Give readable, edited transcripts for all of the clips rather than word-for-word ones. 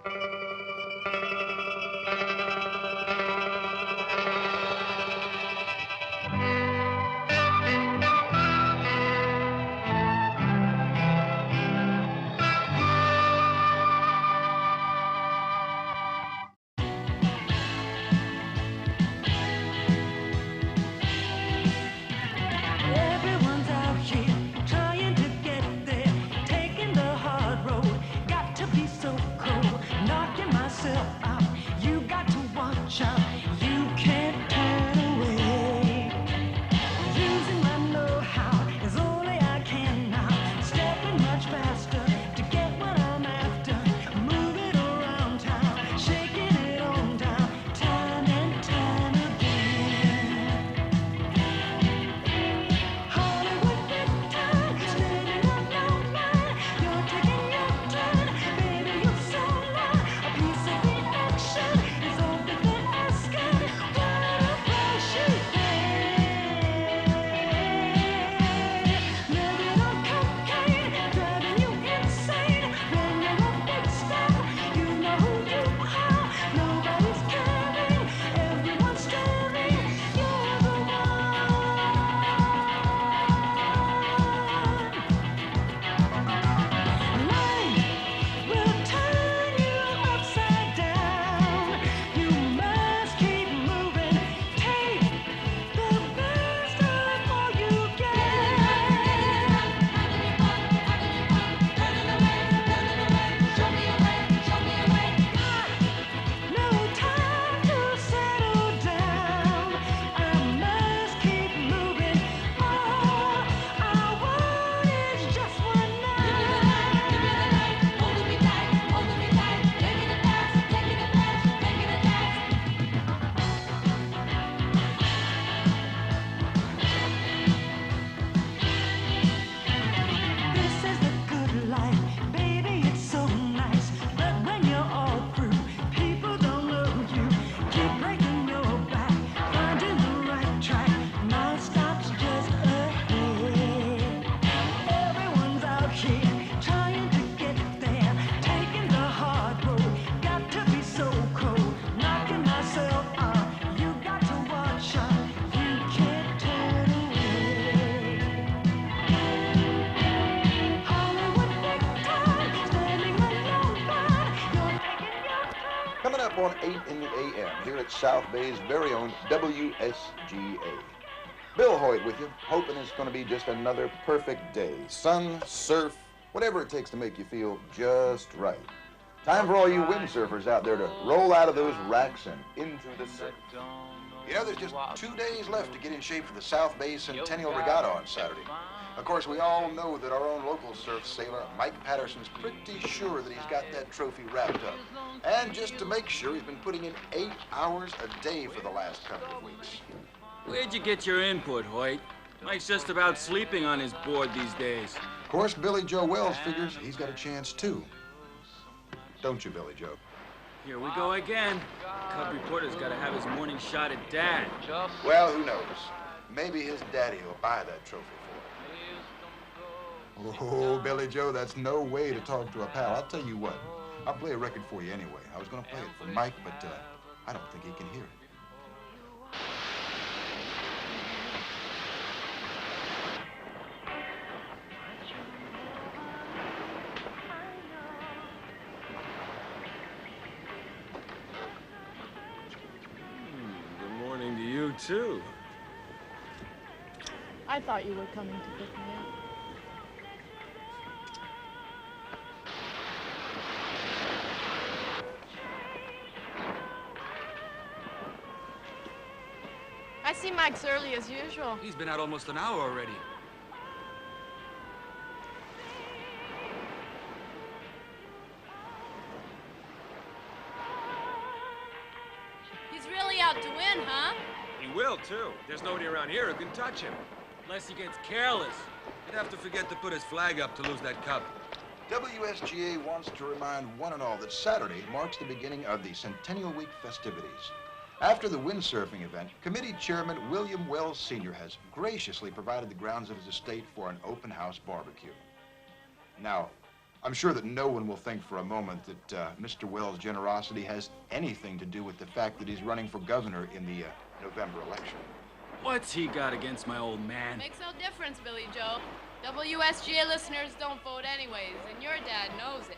Everyone's out here trying to get there, taking the hard road. Got to be so cold, knocking myself out. You got to watch out, you can't turn away. Using my know-how is only I can now. Stepping much faster to get what I'm after. Moving around town, shaking it on down, time and time again. Hollywood big time, standing on your line. You're taking your turn, baby, you're so loud. A piece of the action is all that they're asking. What a price you pay. Living on cocaine, driving you insane. When you're a big star, you know who you are. Nobody's caring, everyone's staring. You're the one. Life will turn you upside down. You must keep moving. Take the best of all you get. No time to settle down. I must keep moving. All I want is just one night. Holding me tight, taking it fast, taking it fast, taking it fast. This is the good life, baby, it's so nice. But when you're all through, people don't know you. Keep breaking your back, finding the right track. Non-stop's just ahead. Everyone's out here trying to get there, taking the hard road. Got to be so cold, knocking myself out. You got to watch out, you can't turn away. Hollywood big time, standing on your line. You're taking your turn. Coming up on 8 in the AM here at South Bay's very own WSGA. Bill Hoyt with you, hoping it's going to be just another perfect day. Sun, surf, whatever it takes to make you feel just right. Time for all you windsurfers out there to roll out of those racks and into the surf. You know, there's just 2 days left to get in shape for the South Bay Centennial Regatta on Saturday. Of course, we all know that our own local surf sailor, Mike Patterson's pretty sure that he's got that trophy wrapped up. And just to make sure, he's been putting in 8 hours a day for the last couple of weeks. Where'd you get your input, Hoyt? Mike's just about sleeping on his board these days. Of course, Billy Joe Wells figures he's got a chance too. Don't you, Billy Joe? Here we go again. Cub reporter's got to have his morning shot at Dad. Well, who knows? Maybe his daddy will buy that trophy for him. Oh, Billy Joe, that's no way to talk to a pal. I'll tell you what, I'll play a record for you anyway. I was going to play it for Mike, but I don't think he can hear it. Good morning to you, too. I thought you were coming to pick me up. I see Mike's early as usual. He's been out almost an hour already. He's really out to win, huh? He will, too. There's nobody around here who can touch him. Unless he gets careless. He'd have to forget to put his flag up to lose that cup. WSGA wants to remind one and all that Saturday marks the beginning of the Centennial Week festivities. After the windsurfing event, committee chairman William Wells Sr. has graciously provided the grounds of his estate for an open house barbecue. Now, I'm sure that no one will think for a moment that Mr. Wells' generosity has anything to do with the fact that he's running for governor in the November election. What's he got against my old man? Makes no difference, Billy Joe. WSGA listeners don't vote anyways, and your dad knows it.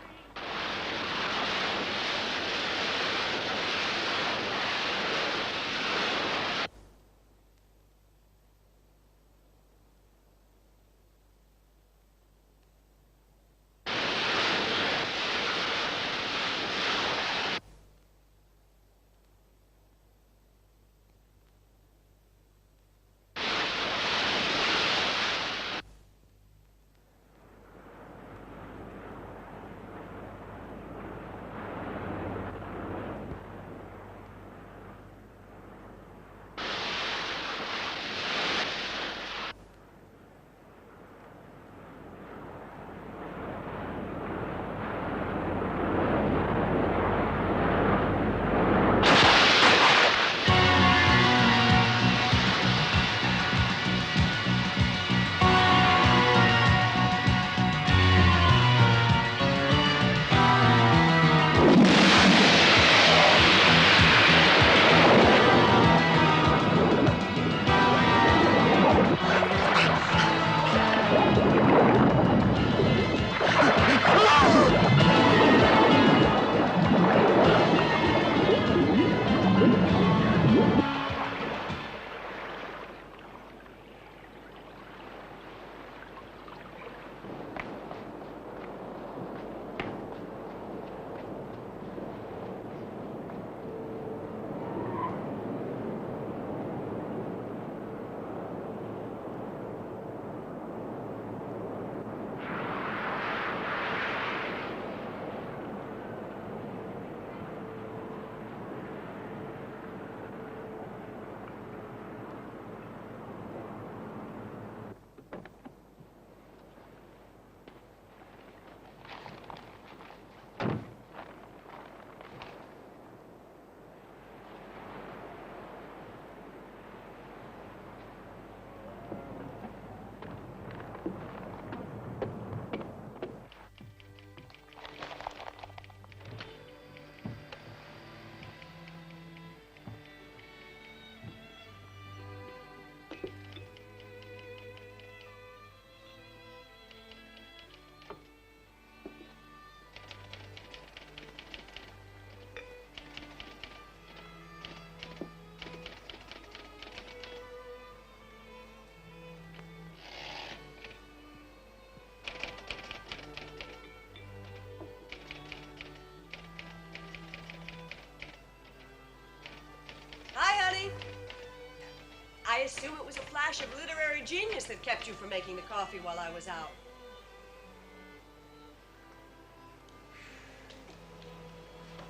I assume it was a flash of literary genius that kept you from making the coffee while I was out.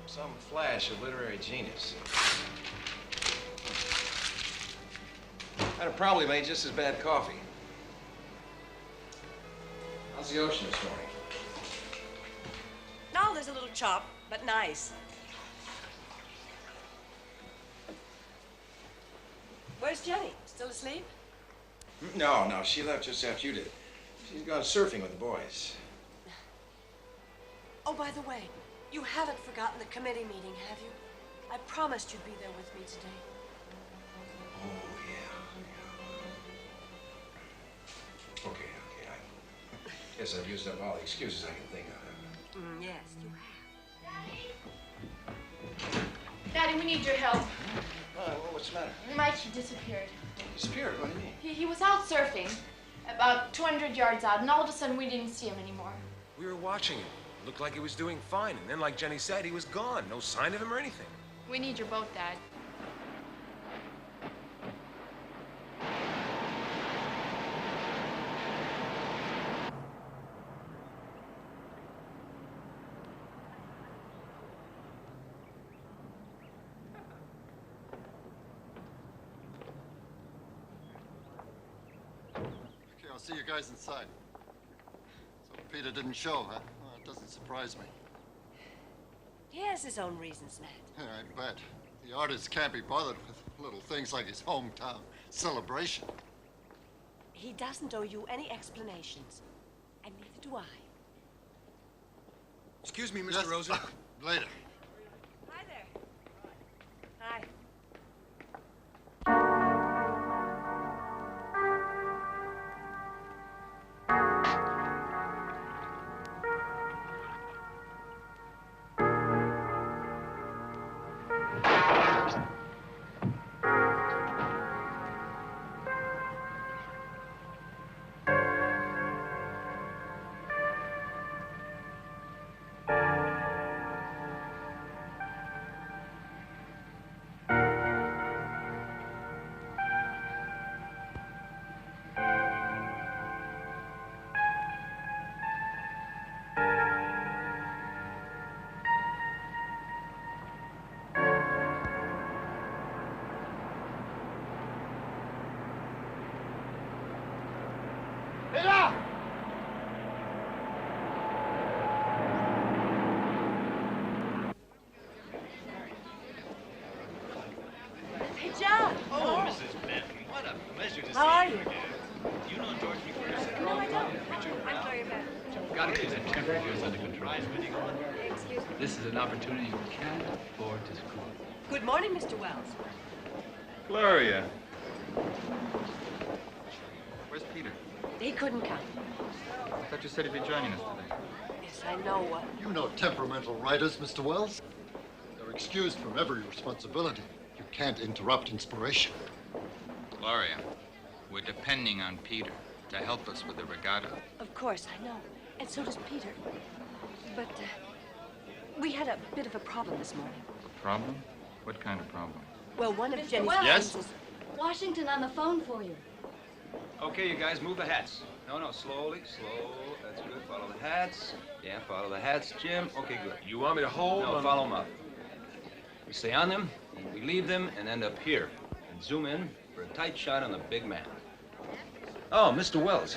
Some flash of literary genius. I'd have probably made just as bad coffee. How's the ocean this morning? No, there's a little chop, but nice. Where's Jenny? Still asleep? No, she left just after you did. She's gone surfing with the boys. Oh, by the way, you haven't forgotten the committee meeting, have you? I promised you'd be there with me today. Oh, yeah. Okay. I guess I've used up all the excuses I can think of. Yes, you have. Daddy, we need your help. What's the matter? Mikey disappeared. Disappeared? What do you mean? He was out surfing, about 200 yards out, and all of a sudden we didn't see him anymore. We were watching him. Looked like he was doing fine, and then, like Jenny said, he was gone. No sign of him or anything. We need your boat, Dad. Okay, I'll see you guys inside. So Peter didn't show, huh? Well, it doesn't surprise me. He has his own reasons, Matt. Yeah, I bet. The artist can't be bothered with little things like his hometown celebration. He doesn't owe you any explanations, and neither do I. Excuse me, Mr. Yes. Rosen. Later. Hi there. Hi. Hey, John. Oh, Mrs. Benton, what a pleasure to see How are you you? again. Do you know George McClure syndrome? No, I don't. I'm Gloria Benton. Got to get that temperature under control. Prize winning on. Excuse me. This is an opportunity you can't afford to squander. Good morning, Mr. Wells. Gloria. Where's Peter? He couldn't come. I thought you said he'd be joining us today. Yes, I know. You know temperamental writers, Mr. Wells. They're excused from every responsibility. You can't interrupt inspiration. Gloria, we're depending on Peter to help us with the regatta. Of course, I know. And so does Peter. But we had a bit of a problem this morning. Problem? What kind of problem? Well, one of Jenny's Yes? friends is... Washington on the phone for you. Okay, you guys, move the hats. No, slowly, slow. That's good. Follow the hats. Yeah, follow the hats, Jim. Okay, good. You want me to hold No, on? follow them up. We stay on them, and we leave them, and end up here. And zoom in for a tight shot on the big man. Oh, Mr. Wells.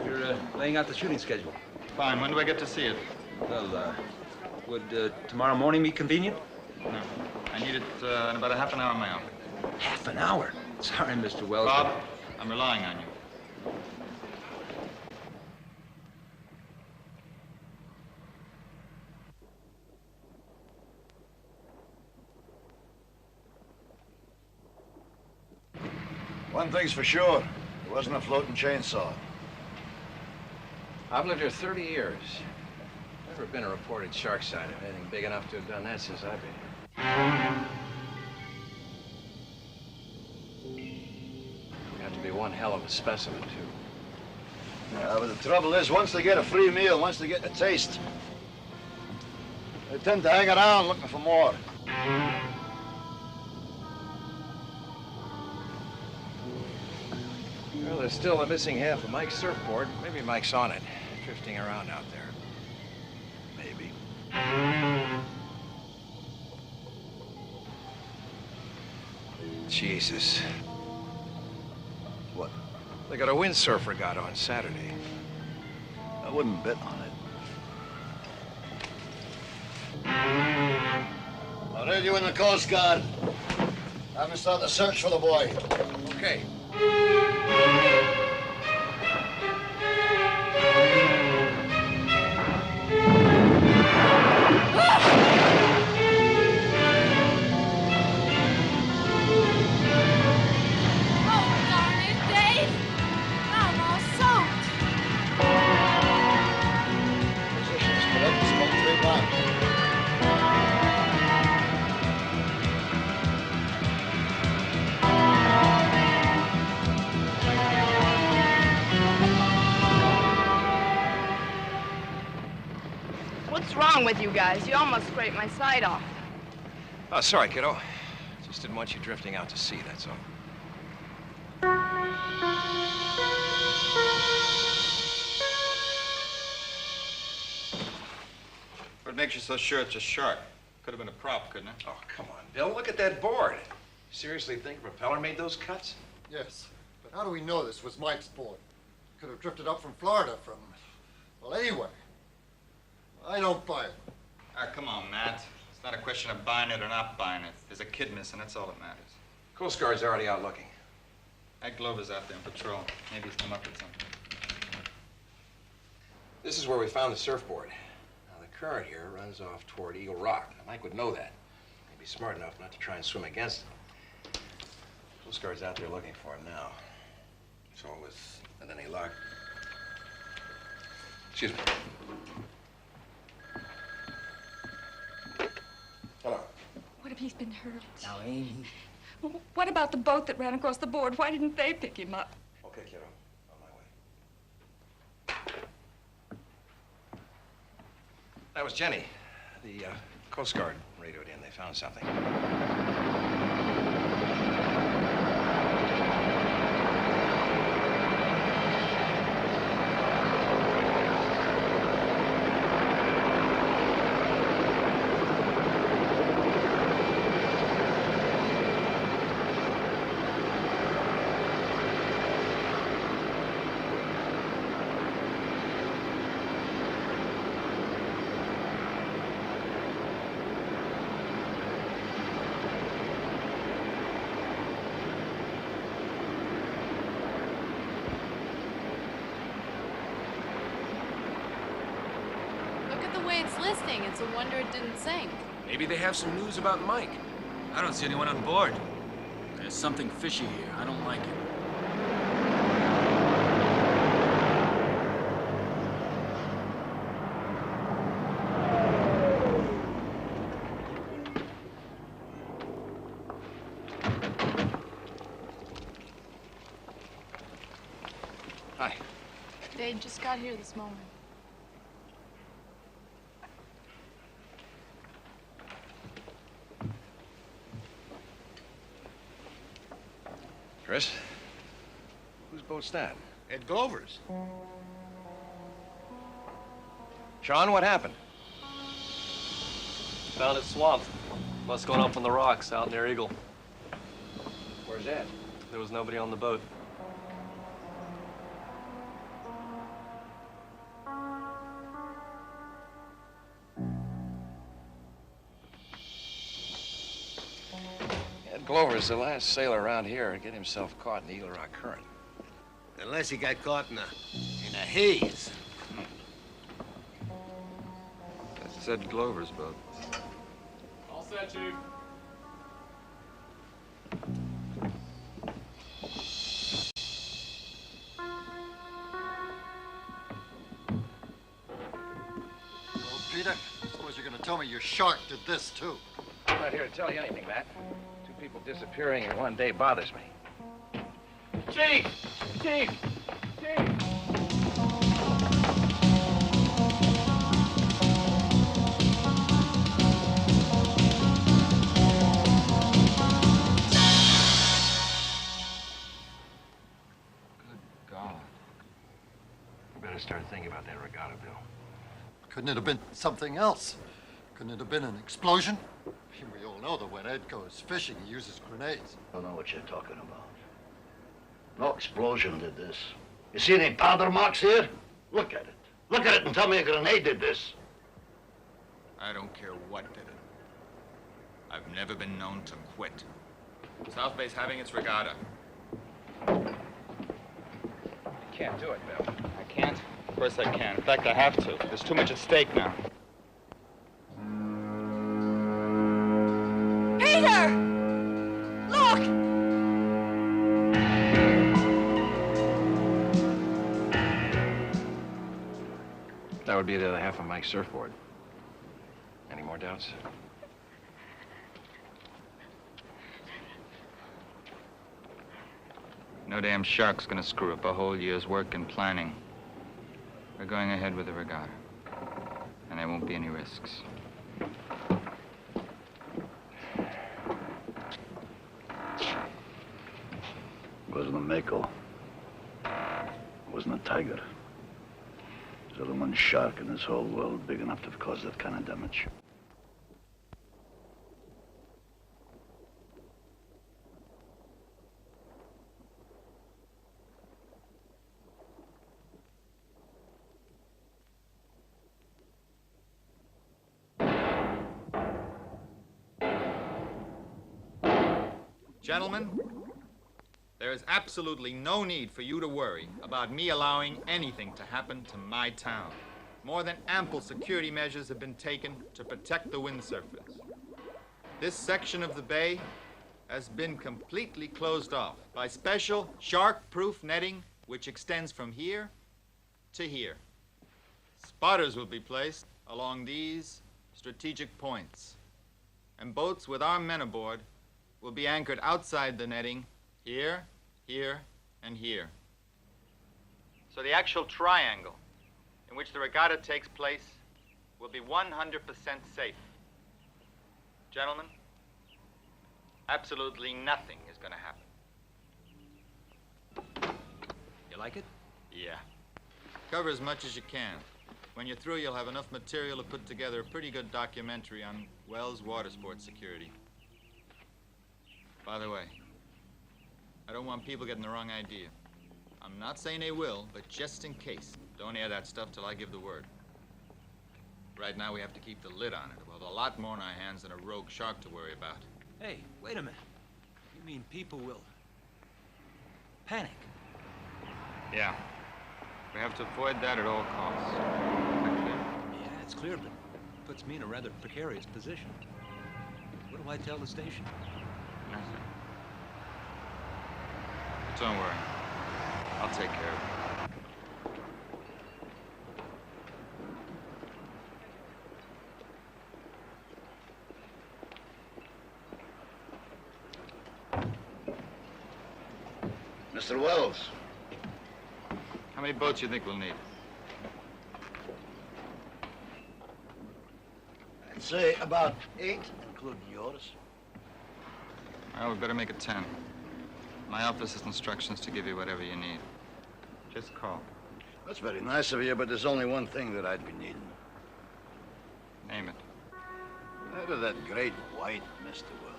You're laying out the shooting schedule. Fine. When do I get to see it? Well, would tomorrow morning be convenient? No. I need it in about a half an hour in my office. Half an hour? Sorry, Mr. Wells. Bob, I'm relying on you. One thing's for sure, it wasn't a floating chainsaw. I've lived here 30 years. Never been a reported shark sighting of anything big enough to have done that since I've been here. You have to be one hell of a specimen, too. Yeah, but the trouble is, once they get a free meal, once they get a taste, they tend to hang around looking for more. Well, there's still the missing half of Mike's surfboard. Maybe Mike's on it, drifting around out there. Maybe. Jesus. What? They got a windsurf regatta on Saturday. I wouldn't bet on it. I'll read you in the Coast Guard. Have me start the search for the boy. Okay. Positions correct, smoke 3 miles. What's wrong with you guys? You almost scraped my side off. Oh, sorry, kiddo. Just didn't want you drifting out to sea, that's all. What makes you so sure it's a shark? Could have been a prop, couldn't it? Oh, come on, Bill. Look at that board. Seriously think propeller made those cuts? Yes, but how do we know this was Mike's board? Could have drifted up from Florida, from, well, anywhere. I don't buy it. Ah, come on, Matt. It's not a question of buying it or not buying it. There's a kid missing, that's all that matters. Coast Guard's already out looking. That Glover's out there on patrol. Maybe he's come up with something. This is where we found the surfboard. Now, the Guard here runs off toward Eagle Rock. Now, Mike would know that. He'd be smart enough not to try and swim against it. Coast Guard's out there looking for him now. So with any luck... Excuse me. Hello. What if he's been hurt? Now, Amy. What about the boat that ran across the board? Why didn't they pick him up? Okay, kiddo. On my way. That was Jenny. The Coast Guard radioed in. They found something. It's listing. It's a wonder it didn't sink. Maybe they have some news about Mike. I don't see anyone on board. There's something fishy here. I don't like it. Hi. They just got here this moment. Chris? Whose boat's that? Ed Glover's. Sean, what happened? Found it swamped. Must have gone up on the rocks out near Eagle. Where's Ed? There was nobody on the boat. Glover's the last sailor around here to get himself caught in the Eagle Rock current. Unless he got caught in a haze. That's Ed Glover's boat. All set, Chief. Well, Peter, I suppose you're going to tell me your shark did this, too. I'm not here to tell you anything, Matt. Two people disappearing in one day bothers me. Chief! Chief! Chief! Good God. We better start thinking about that regatta, Bill. Couldn't it have been something else? Couldn't it have been an explosion? We all know that when Ed goes fishing, he uses grenades. I don't know what you're talking about. No explosion did this. You see any powder marks here? Look at it. Look at it and tell me a grenade did this. I don't care what did it. I've never been known to quit. South Bay's having its regatta. You can't do it, Bill. I can't? Of course I can. In fact, I have to. There's too much at stake now. Peter! Look! That would be the other half of Mike's surfboard. Any more doubts? No damn shark's gonna screw up a whole year's work and planning. We're going ahead with the regatta. And there won't be any risks. Wasn't a Mako. Wasn't a tiger. There's only one shark in this whole world big enough to cause that kind of damage. Gentlemen, there is absolutely no need for you to worry about me allowing anything to happen to my town. more than ample security measures have been taken to protect the wind surface. This section of the bay has been completely closed off by special shark-proof netting which extends from here to here. Spotters will be placed along these strategic points, and boats with armed men aboard will be anchored outside the netting here, here, and here. So the actual triangle in which the regatta takes place will be 100% safe. Gentlemen, absolutely nothing is going to happen. You like it? Yeah. Cover as much as you can. When you're through, you'll have enough material to put together a pretty good documentary on Wells water sports security. By the way, I don't want people getting the wrong idea. I'm not saying they will, but just in case, don't air that stuff till I give the word. Right now, we have to keep the lid on it. We'll have a lot more on our hands than a rogue shark to worry about. Hey, wait a minute. You mean people will panic? Yeah. We have to avoid that at all costs. Is that clear? Yeah, it's clear, but it puts me in a rather precarious position. What do I tell the station? Nothing. Don't worry. I'll take care of it. Mr. Wells. How many boats do you think we'll need? I'd say about 8, including yours. Well, we better make it 10. My office has instructions to give you whatever you need. Just call. That's very nice of you, but there's only one thing that I'd be needing. Name it. Out of that great white, Mr. Wells.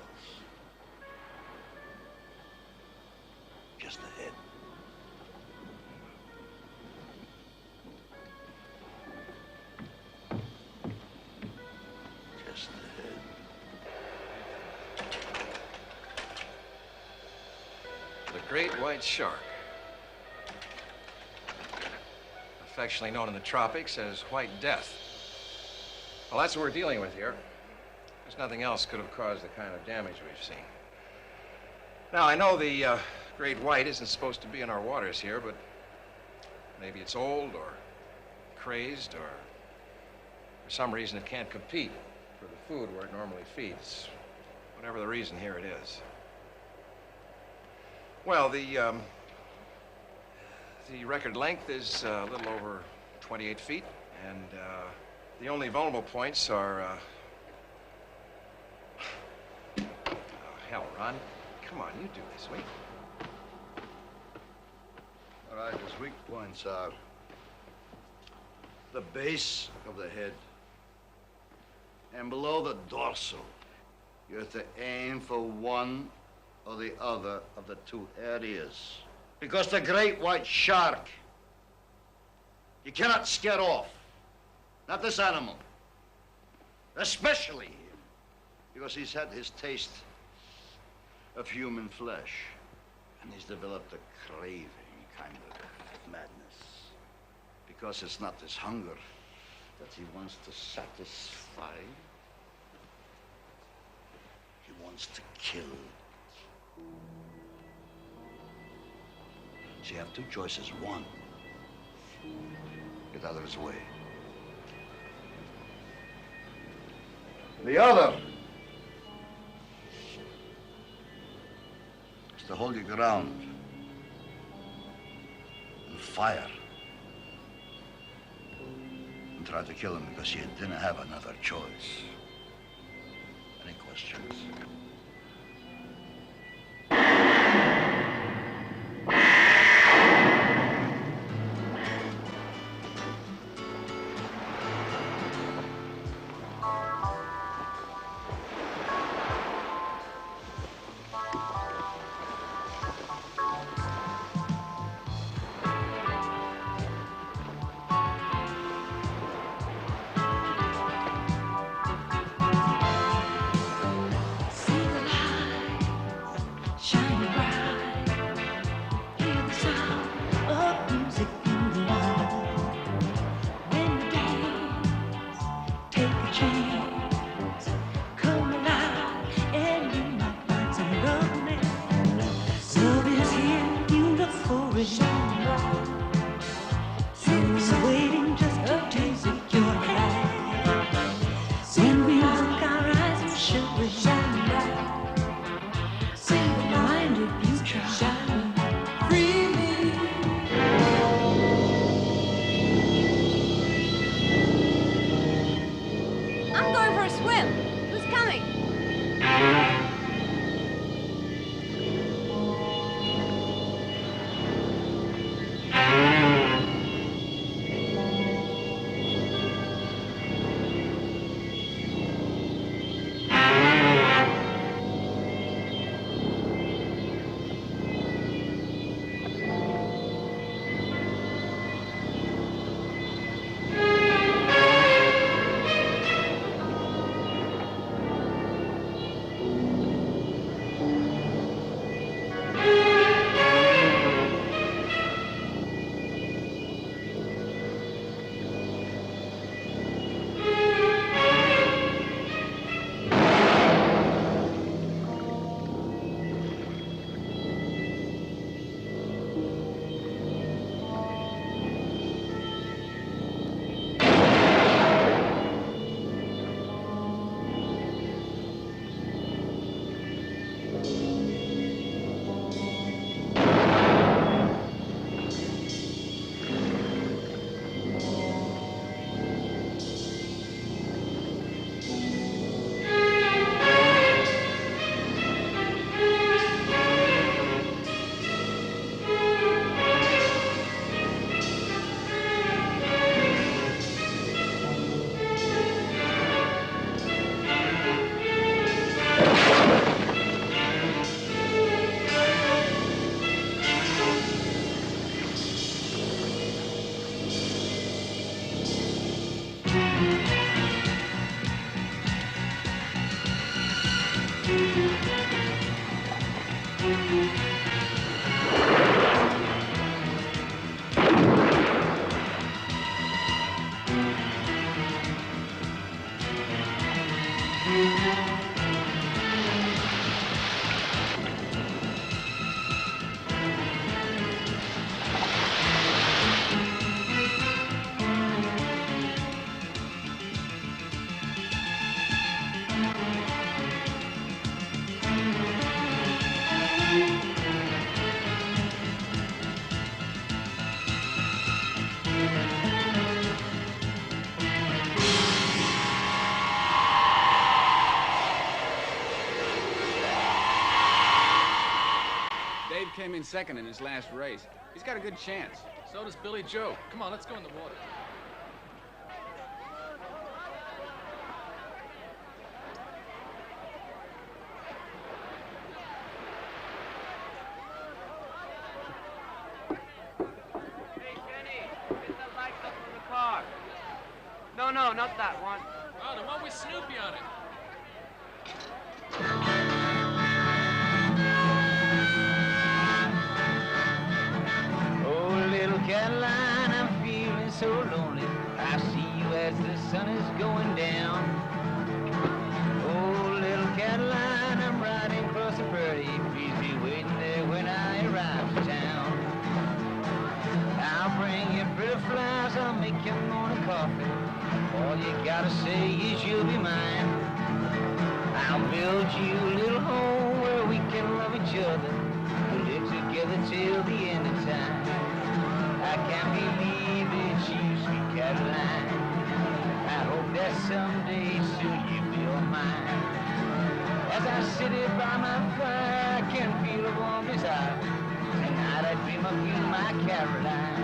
Just ahead. Just ahead. The great white shark. Affectionately known in the tropics as White Death. Well, that's what we're dealing with here. There's nothing else could have caused the kind of damage we've seen. Now, I know the great white isn't supposed to be in our waters here, but maybe it's old or crazed or for some reason it can't compete for the food where it normally feeds. Whatever the reason, here it is. Well, the record length is a little over 28 feet, and the only vulnerable points are... Oh, hell, Ron. Come on, you do this, wait. All right, his weak points are the base of the head and below the dorsal. You have to aim for one or the other of the two areas. Because the great white shark, you cannot scare off. Not this animal. Especially him. Because he's had his taste of human flesh. And he's developed a craving kind of madness. Because it's not his hunger that he wants to satisfy. He wants to kill. So you have two choices. One, get out of his way. The other is to hold your ground and fire and try to kill him because you didn't have another choice. Any questions? See chance. Come alive, and you might find some romance. Love is here, you look for it. She's waiting just to taste it, your hand. When we look, our eyes will show it shine bright. Say the mind if you try. Free me. I'm going for a swim. Who's coming? Dave came in second in his last race. He's got a good chance. So does Billy Joe. Come on, let's go in the water. No, no, not that one. Oh, the one with Snoopy on it. Oh, little Caroline, I'm feeling so lonely. I see you as the sun is going down. Oh, little Caroline, I'm riding across the prairie. Please be waiting there when I arrive to town. I'll bring you pretty flowers, I'll make you morning coffee. All you gotta say is you'll be mine. I'll build you a little home where we can love each other. We'll live together till the end of time. I can't believe it's you, sweet Caroline. I hope that someday soon you'll be all mine. As I sit here by my fire, I can feel a warm desire. Tonight I dream of you, my Caroline.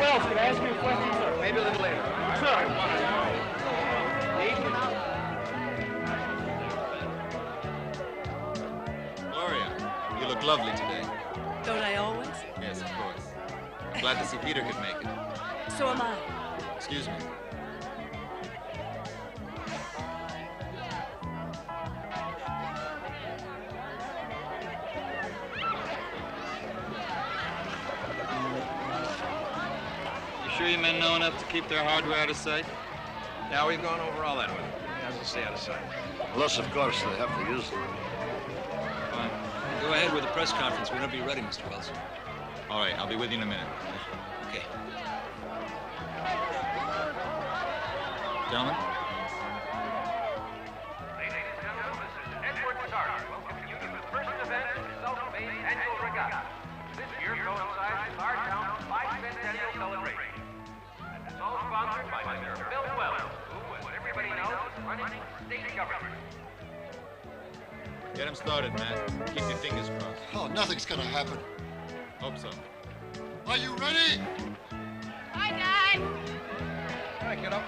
Wells, can I ask you a question, sir? Maybe a little later. Gloria, you look lovely today. Don't I always? Yes, of course. Glad to see Peter could make it. So am I. Excuse me. Sure you men know enough to keep their hardware out of sight? Now, we've gone over all that with them. Has to stay out of sight. Unless, of course, they have to use them. Fine. Go ahead with the press conference whenever you're ready, Mr. Wells. All right, I'll be with you in a minute. Okay. Gentlemen? Ladies and gentlemen, this is Edward Stark welcoming you to the first event of the South Bay Annual Regatta. This year coincides with our town's bicentennial celebration. And it's all sponsored by Mr. Bill Wells, who, as everybody knows, is running state government. Get him started, Matt. Keep your fingers crossed. Oh, nothing's gonna happen. Hope so. Are you ready? Hi, Dad. Hi, kiddo.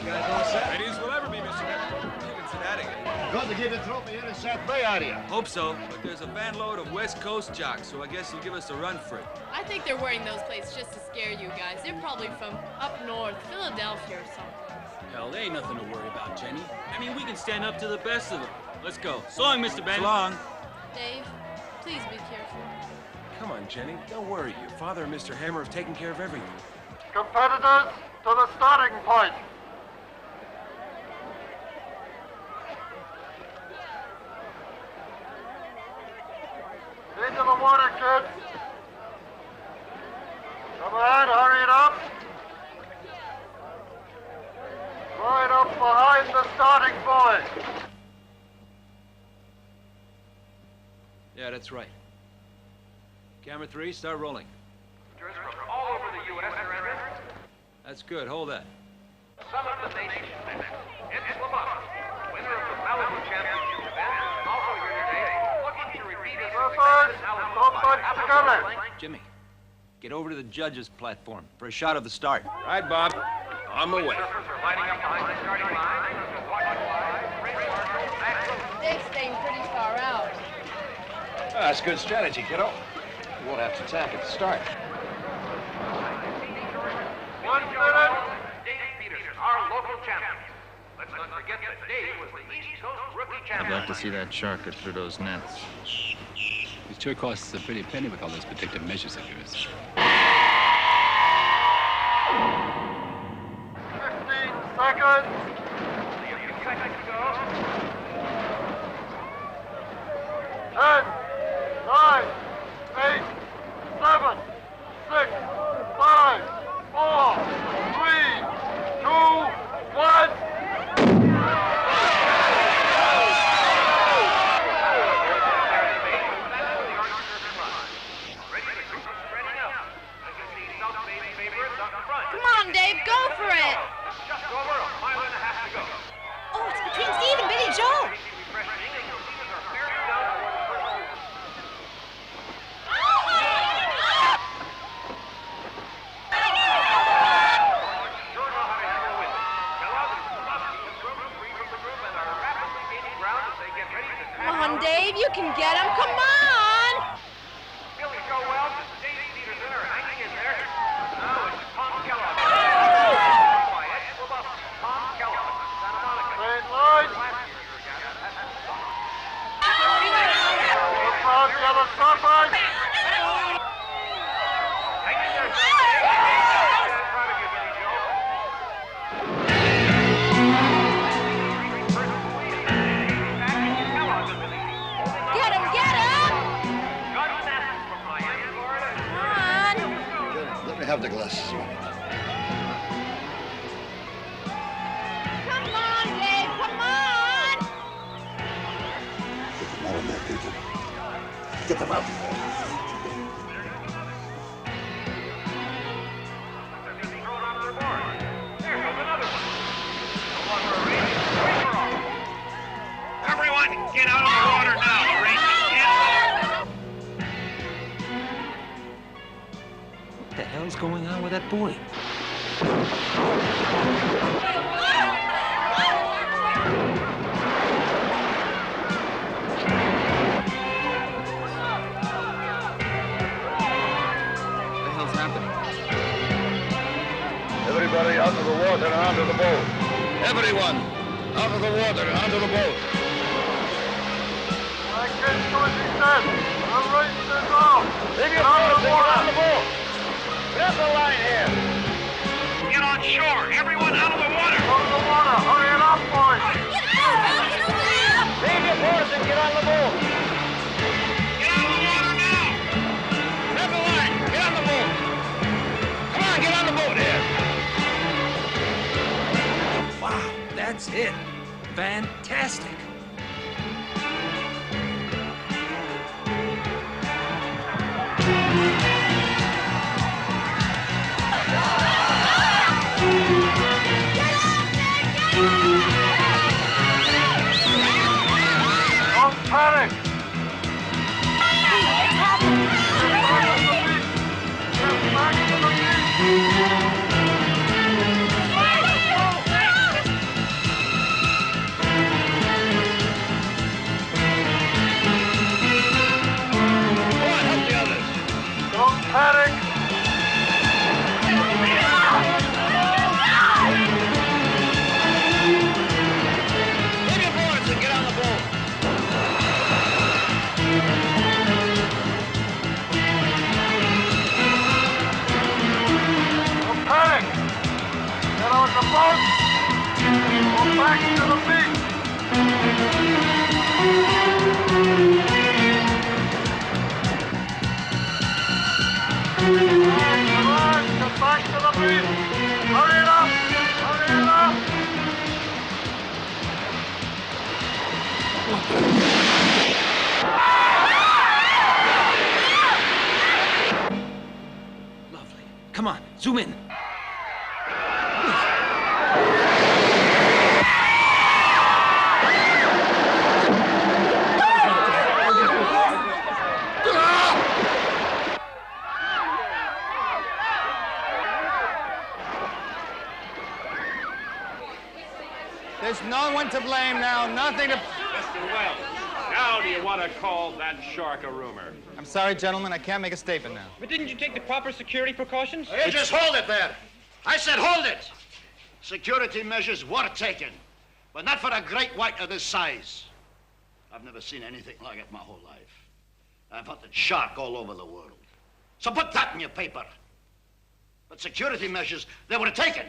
You guys all set? Ready as we'll ever be, Mr. Henry. You can sit out again. Got to get the trophy in the South Bay area. Hope so, but there's a van load of West Coast jocks, so I guess you'll give us a run for it. I think they're wearing those plates just to scare you guys. They're probably from up north, Philadelphia or something. Hell, there ain't nothing to worry about, Jenny. I mean, we can stand up to the best of them. Let's go. So long, Mr. Bennett. So long. Dave, please be careful. Come on, Jenny. Don't worry. Your father and Mr. Hammer have taken care of everything. Competitors, to the starting point. Into the water, kids. Come on, hurry it up. Right up behind the starting point. Yeah, that's right. Camera 3, start rolling. From all over the U.S. are entered. That's good. Hold that. Some of the nation's best. It's LaBeouf, winner of the Malibu Championship event, and also here today, looking to repeat his success in Malibu. Jimmy, get over to the judges' platform for a shot of the start. Right, Bob. On my way. Dave's staying pretty far out. That's good strategy, kiddo. You won't have to attack at the start. 1 minute. Dave Peterson, our local champion. Let's not forget that Dave was the East Coast rookie I'd champion. like to see that shark get through those nets. It sure costs a pretty penny with all those protective measures of yours. 15 seconds. A few seconds to go. 10, 9, 8, 7, 6, 5, 4, 3, 2, 1. Come on, Dave, go for it. Just over a mile and a half to go. Oh, it's between Steve and Billy Joe. Come on, Dave, you can get him. Come on. Billy Joe Wells and Dave Peterson are hanging in there. Now it's Tom Kellogg. Tom Kellogg, Santa Monica. Straight line. Look out, the other starboard. Hang in there, Dave. I'm proud of you, Billy Joe. Get him, get him. Got a message from Miami, Florida. Come on. Let me have the glasses. Come on, Dave, come on. Get them out of there, people. Get them out. Everyone, get out of the water now. The race is canceled. the hell's going on with that boy? What the hell's happening? Everybody out of the water and onto the boat. Everyone out of the water and onto the boat. I can't do as he says. I'm raising this off. Leave your boat and get on the boat. Grab the line here. Get on shore. Everyone out of the water. Out of the water. Hurry it up, boys. Leave your boats and get on the boat. Get out of the water now. Grab the line. Get on the boat. Come on, get on the boat here. Wow, that's it. Fantastic. Don't panic. Don't panic. Leave your boats and get on the boat. Don't panic. Get on the boat. Go back to the beach. Come on, get back to the beach. Hurry it up. Hurry it up. Lovely. Come on, zoom in. There's no one to blame now, nothing to... Mr. Wells, how do you want to call that shark a rumor? I'm sorry, gentlemen, I can't make a statement now. But didn't you take the proper security precautions? You just hold it there. I said hold it. Security measures were taken, but not for a great white of this size. I've never seen anything like it my whole life. I've hunted shark all over the world. So put that in your paper. But security measures, they were taken.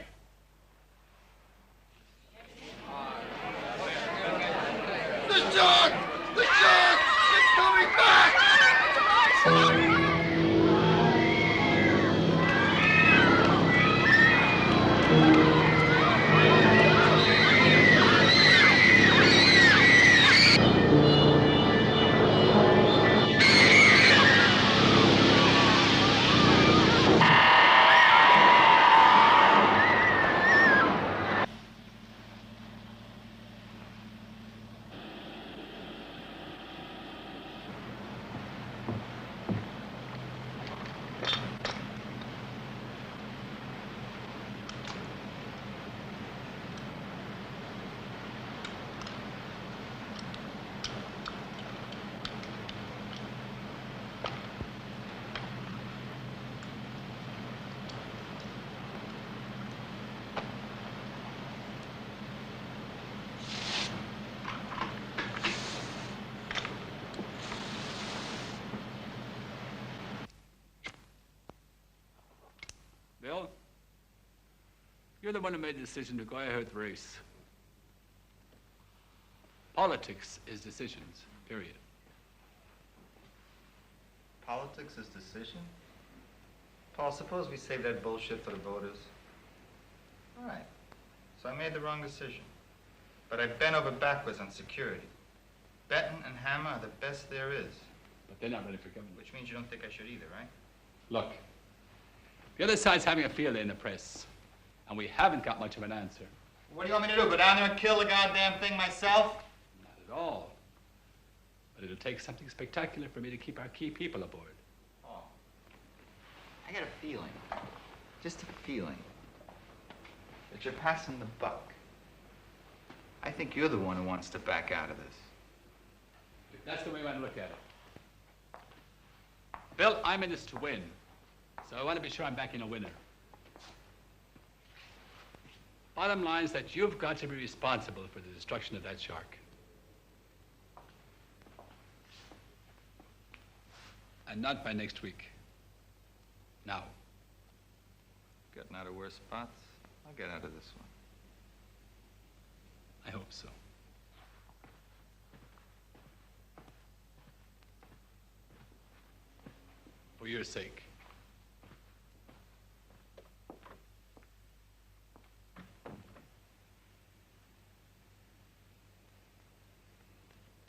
The shark! The shark! It's coming back! Bill, you're the one who made the decision to go ahead with the race. Politics is decisions, period. Politics is decision? Paul, suppose we save that bullshit for the voters. All right. So I made the wrong decision. But I bent over backwards on security. Benton and Hammer are the best there is. But they're not ready for government. Which means you don't think I should either, right? Look, the other side's having a field day in the press, and we haven't got much of an answer. What do you want me to do, go down there and kill the goddamn thing myself? Not at all. But it'll take something spectacular for me to keep our key people aboard. Oh. I got a feeling, just a feeling, that you're passing the buck. I think you're the one who wants to back out of this. That's the way I want to look at it. Bill, I'm in this to win, so I want to be sure I'm backing a winner. Bottom line is that you've got to be responsible for the destruction of that shark. And not by next week. Now. Getting out of worse spots? I'll get out of this one. I hope so. For your sake.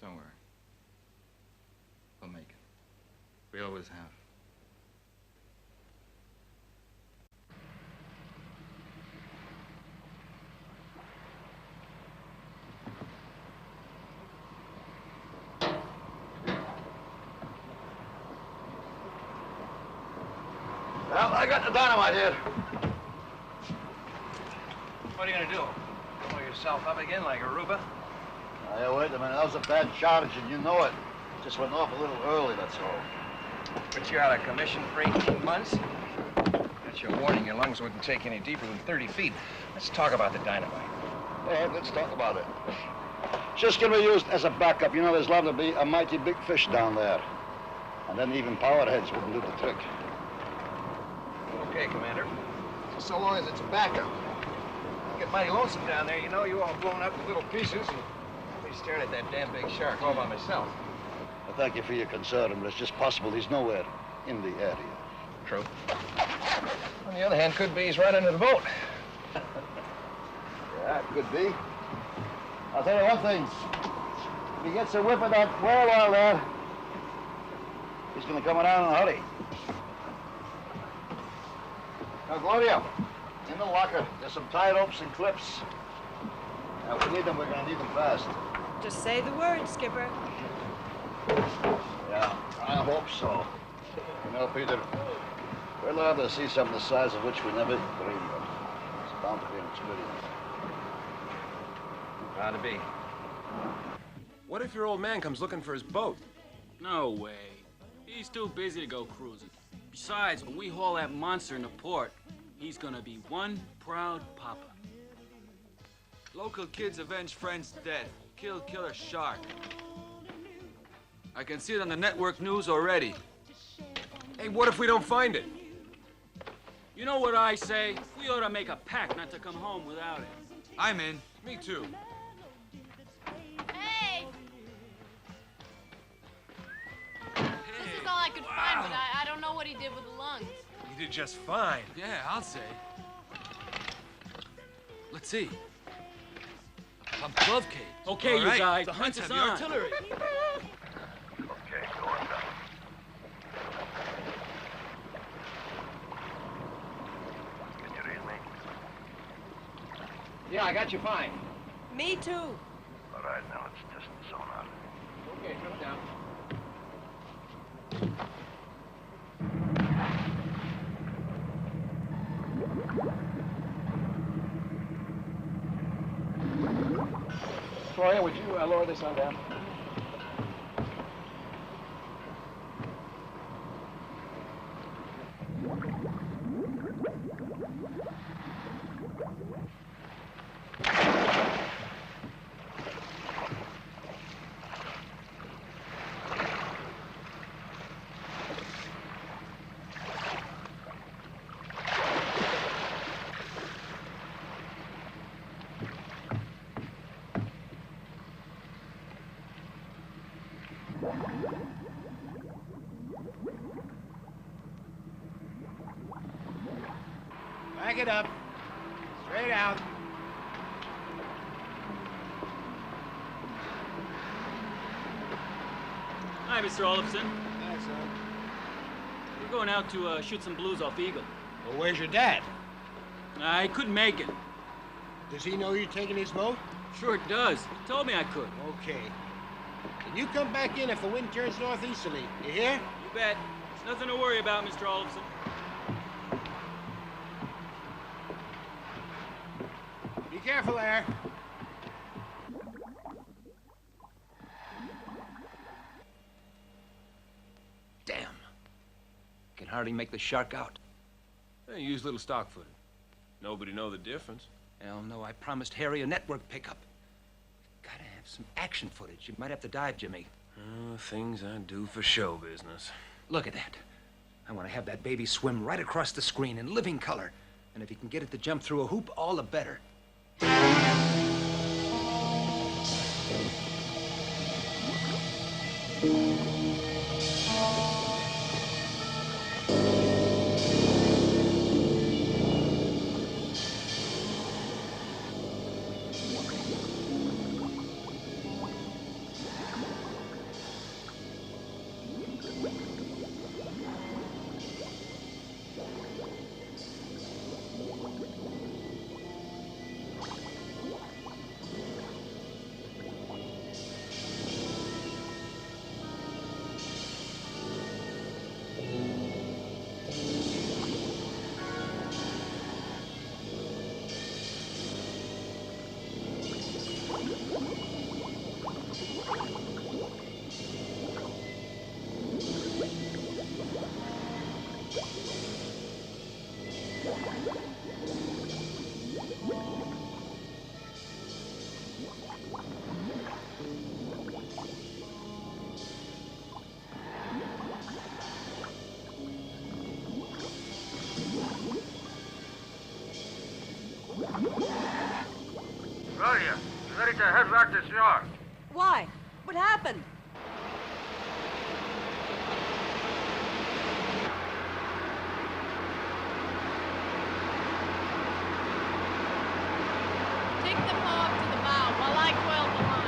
Don't worry. We'll make it. We always have. Well, I got the dynamite here. What are you gonna do? Blow yourself up again like Aruba? Hey, wait a minute. That was a bad charge, and you know it. Just went off a little early, that's all. But you're out of commission for 18 months? That's your warning. Your lungs wouldn't take any deeper than 30 feet. Let's talk about the dynamite. Hey, let's talk about it. Just gonna be used as a backup. You know, there's liable to be a mighty big fish down there. And then even power heads wouldn't do the trick. Okay, Commander. So long as it's a backup. I get mighty lonesome down there, you know, you all blown up in little pieces, and I'll be staring at that damn big shark all by myself. Well, thank you for your concern, but it's just possible he's nowhere in the area. True. On the other hand, could be he's right under the boat. Yeah, it could be. I'll tell you one thing. If he gets a whiff of that whale oil there, he's gonna come around in a hurry. Now, Gloria, in the locker, there's some tie ropes and clips. Now, if we need them, we're gonna need them fast. Just say the word, Skipper. Yeah, I hope so. You know, Peter, we're liable to see something the size of which we never dreamed of. It's bound to be an experience. Bound to be. What if your old man comes looking for his boat? No way. He's too busy to go cruising. Besides, when we haul that monster into port, he's gonna be one proud papa. Local kids avenge friend's death. Kill killer shark. I can see it on the network news already. Hey, what if we don't find it? You know what I say? We ought to make a pact not to come home without it. I'm in. Me too. Hey! This is all I could find, but I don't know what he did with the lungs. You did just fine. Yeah, I'll say. Let's see. A pump glove cage. Okay, All you right. guys, The hunt hunt's is heavy on. artillery. Okay, go on down. Can you read me? Yeah, I got you fine. Me too. All right, now let's test the sonar. Okay, come down. Gloria, would you lower this on down? Back it up. Straight out. Hi, Mr. Olafson. Thanks, son. We're going out to shoot some blues off Eagle. Well, where's your dad? I couldn't make it. Does he know you're taking his boat? Sure it does. He told me I could. Okay. Can you come back in if the wind turns northeasterly? You hear? You bet. There's nothing to worry about, Mr. Olafson. careful there. Damn. Can hardly make the shark out. Hey, use little stock footage. Nobody know the difference. Hell no, I promised Harry a network pickup. Gotta have some action footage. You might have to dive, Jimmy. Things I do for show business. Look at that. I want to have that baby swim right across the screen in living color. And if you can get it to jump through a hoop, all the better. Gloria, you ready to head back to shore? Why? What happened? Take the bow up to the bow while I coil the line.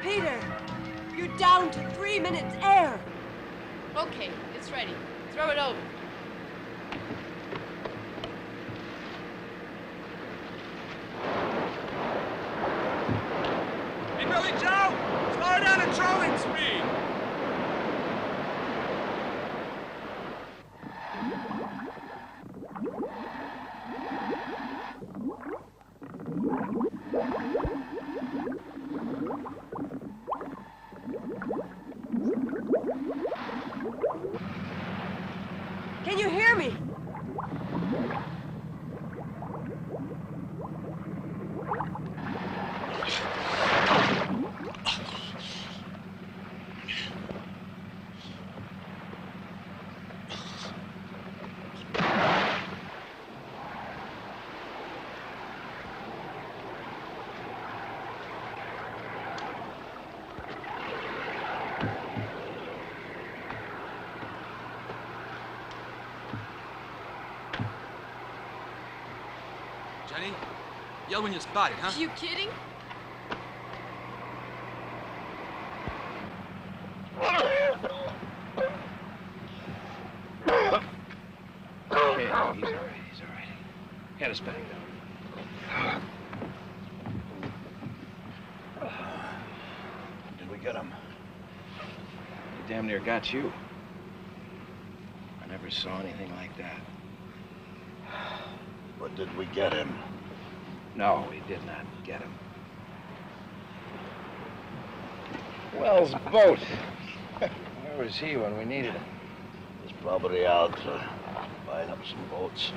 Peter, you're down to 3 minutes air. Okay, it's ready. Throw it over. Hey, Billy Joe! Slow down at trolling speed! Can you hear me? Jenny, yell when you're spotted, huh? You kidding? Okay, he's all right, he's all right. Get us back down. Did we get him? He damn near got you. I never saw anything like that. But did we get him? No, we did not get him. Wells' boat. Where was he when we needed him? He's probably out buying up some boats.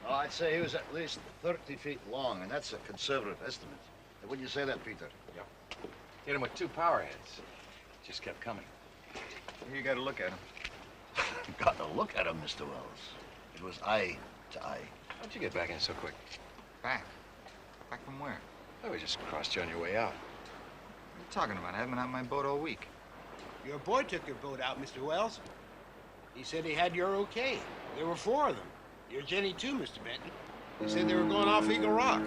Oh, I'd say he was at least 30 feet long, and that's a conservative estimate. Wouldn't you say that, Peter? Yep. Hit him with 2 power heads. Just kept coming. You gotta look at him. Got to look at him, Mr. Wells. It was eye to eye. How'd you get back in so quick? Back? Back from where? Oh, we just crossed you on your way out. What are you talking about? I haven't been out my boat all week. Your boy took your boat out, Mr. Wells. He said he had your okay. There were 4 of them. Your Jenny, too, Mr. Benton. He said they were going off Eagle Rock.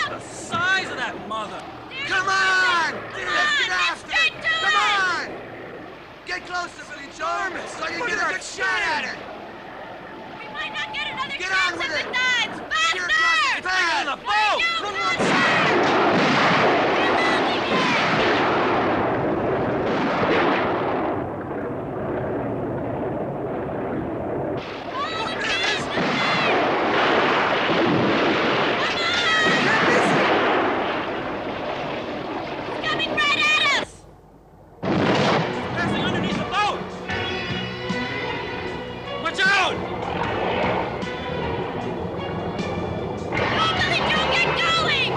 The size of that mother! Come on! Let's get after it! Come on! Get closer, Billy Joe, so you get a good shot at her! We might not get another Get chance on with at it. the nuts! You're Faster! across the pad! On the boat! From one side! Coming right at us! Passing underneath the boat! Watch out! Oh, Billy Joe, get going!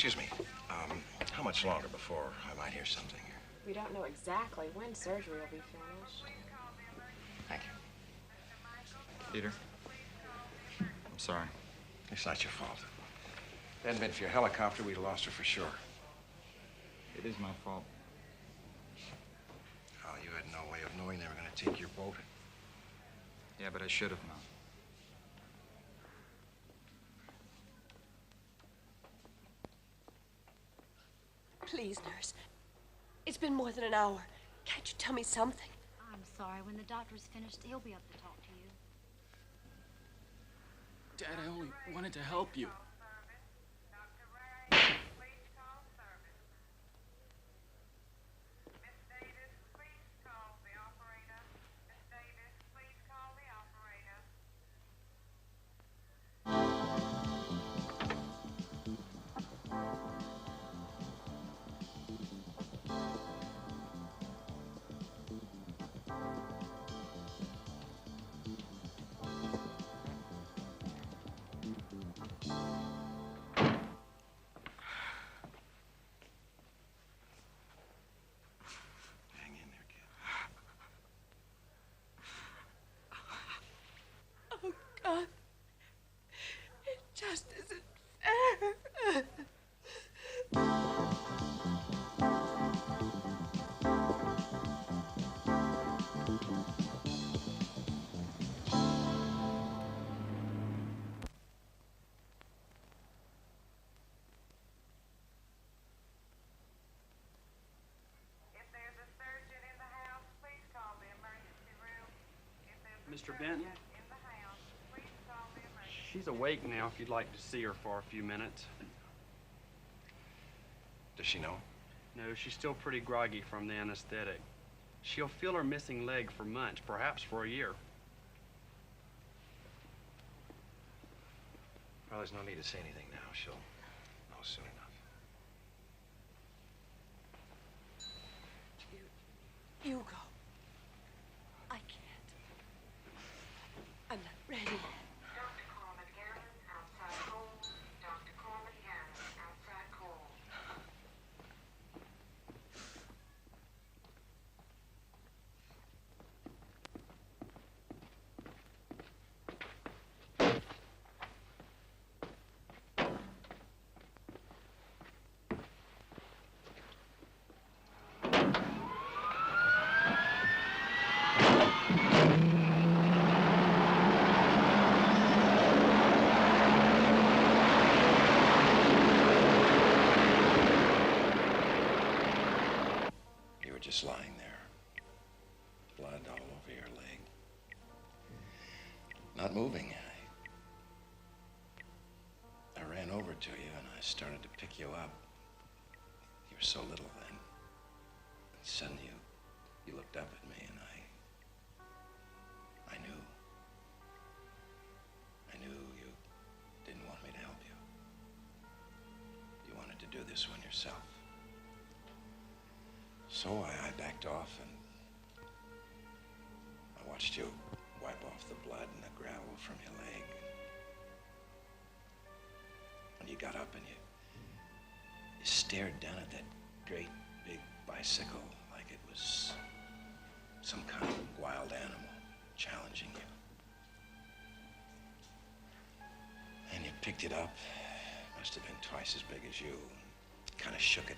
Excuse me. How much longer before I might hear something? We don't know exactly when surgery will be finished. Thank you. Peter, I'm sorry. It's not your fault. If it hadn't been for your helicopter, we'd have lost her for sure. It is my fault. Oh, you had no way of knowing they were going to take your boat. Yeah, but I should have known. Please, nurse. It's been more than an hour. Can't you tell me something? I'm sorry. When the doctor's finished, he'll be up to talk to you. Dad, I only wanted to help you. Oh, God. It just isn't fair. Mr. Benton? She's awake now if you'd like to see her for a few minutes. Does she know? No, she's still pretty groggy from the anesthetic. She'll feel her missing leg for months, perhaps for a year. Well, there's no need to say anything now. She'll know soon enough. You go. I can't. I'm not ready. Just lying there, blood all over your leg, not moving. I ran over to you and I started to pick you up. You were so little then. And suddenly you looked up at me and I knew you didn't want me to help you. You wanted to do this one yourself. So I backed off and I watched you wipe off the blood and the gravel from your leg. And you got up and you stared down at that great big bicycle like it was some kind of wild animal challenging you. And you picked it up, must have been twice as big as you, kind of shook it.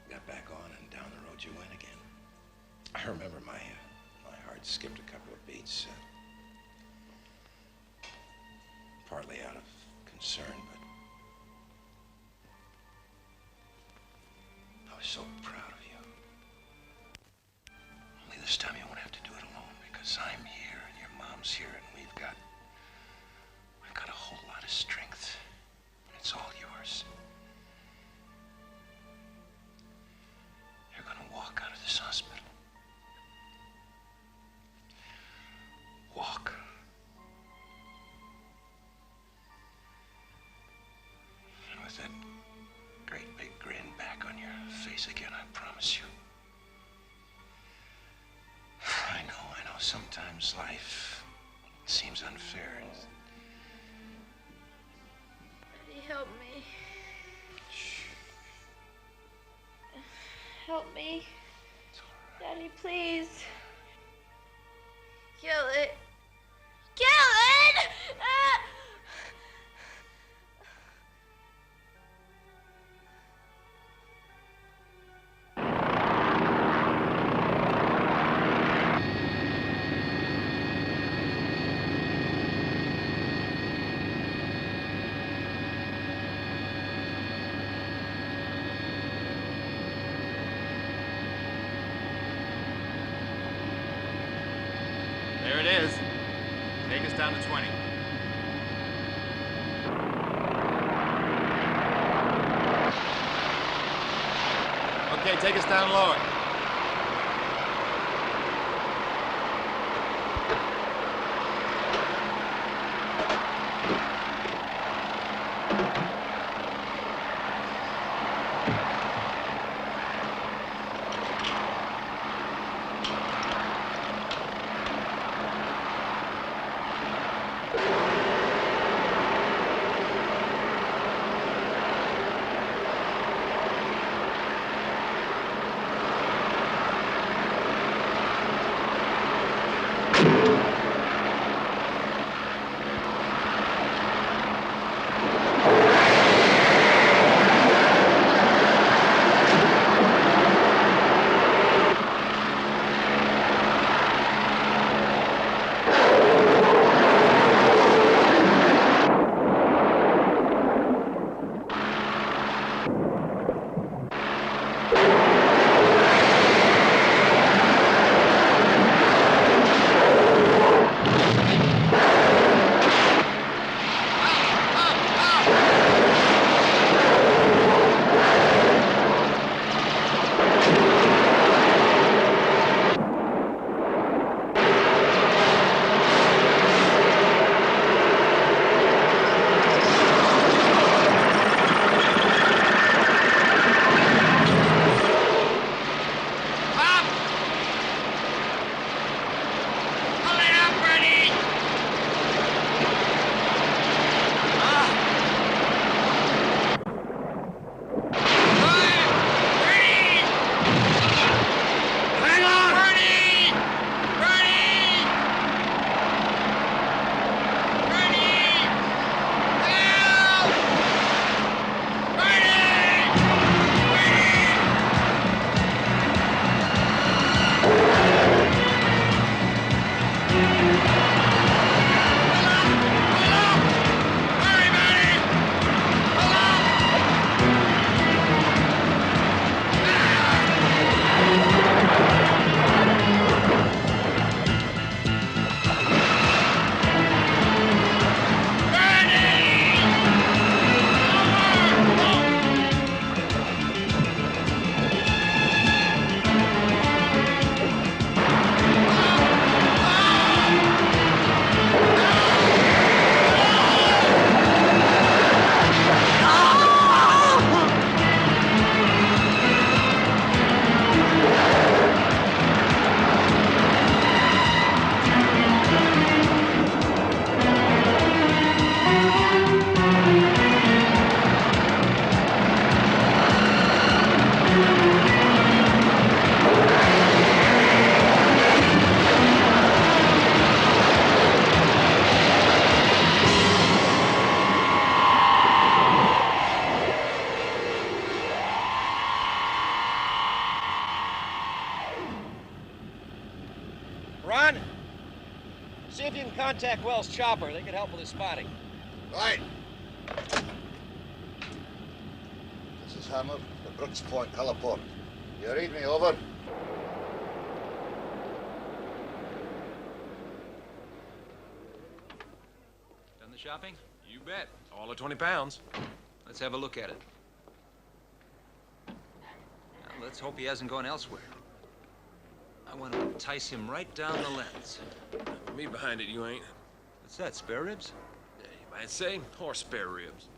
Got back on and down the road you went again. I remember my heart skipped a couple of beats, partly out of concern, but I was so proud of you. Only this time you won't have to do it alone because I'm here and your mom's here and we've got a whole lot of strength. It's all yours. You're gonna walk out of this hospital. Walk. And with that great big grin back on your face again, I promise you. I know, sometimes life seems unfair and Help me. Daddy, please. Kill it. Kill it! Ah! There it is. Take us down to 20. Okay, take us down lower. Ron, see if you can contact Wells' chopper. They could help with his spotting. Right. This is Hammer, the Brooks Point heliport. You read me, over? Done the shopping? You bet. All of 20 pounds. Let's have a look at it. Now, let's hope he hasn't gone elsewhere. I want to entice him right down the lens. Me behind it, you ain't. What's that, spare ribs? Yeah, you might say, or spare ribs.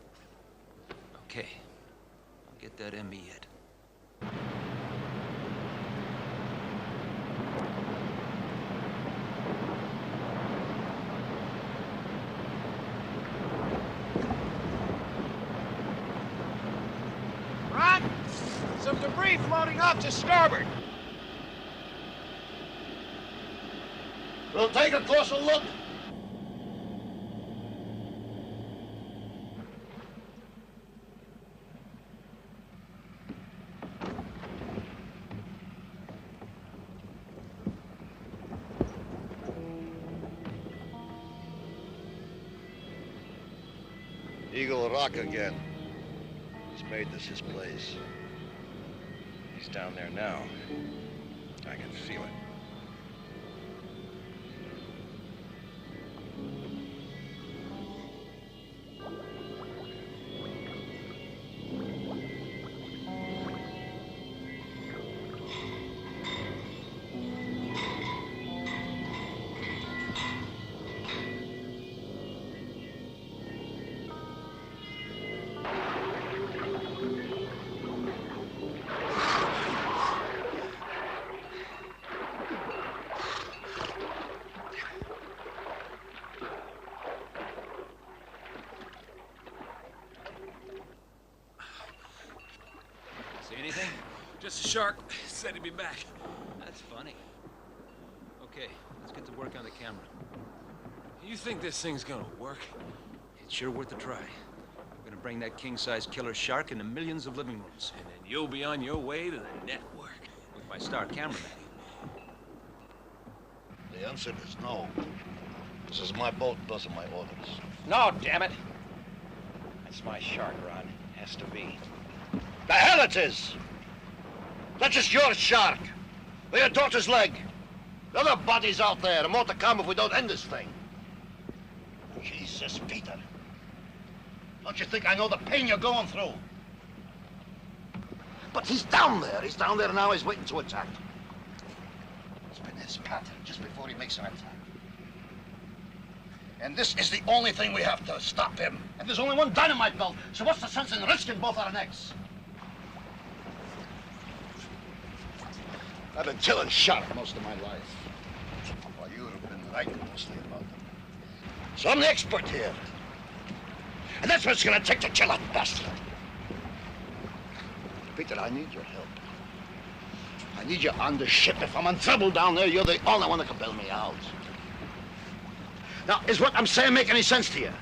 Okay. I'll get that ME yet. Ron! Some debris floating off to starboard. We'll take a closer look. Eagle Rock again. He's made this his place. He's down there now. I can feel it. See anything? Just a shark. Said he'd be back. That's funny. Okay, let's get to work on the camera. You think this thing's gonna work? It's sure worth a try. We're gonna bring that king-size killer shark into millions of living rooms. And then you'll be on your way to the network. With my star cameraman. The answer is no. This is my boat, those are my orders. No, damn it. That's my shark, Ron. Has to be. The hell it is! That's just your shark. Or your daughter's leg. The other bodies out there, and more to come if we don't end this thing. Jesus, Peter. Don't you think I know the pain you're going through? But he's down there. He's down there now. He's waiting to attack. It's been his pattern just before he makes an attack. And this is the only thing we have to stop him. And there's only one dynamite belt, so what's the sense in risking both our necks? I've been killing shark most of my life. Well, you've been writing mostly about them. So I'm the expert here. And that's what it's gonna take to kill that bastard. Peter, I need your help. I need you on the ship. If I'm in trouble down there, you're the only one that can bail me out. Now, is what I'm saying make any sense to you?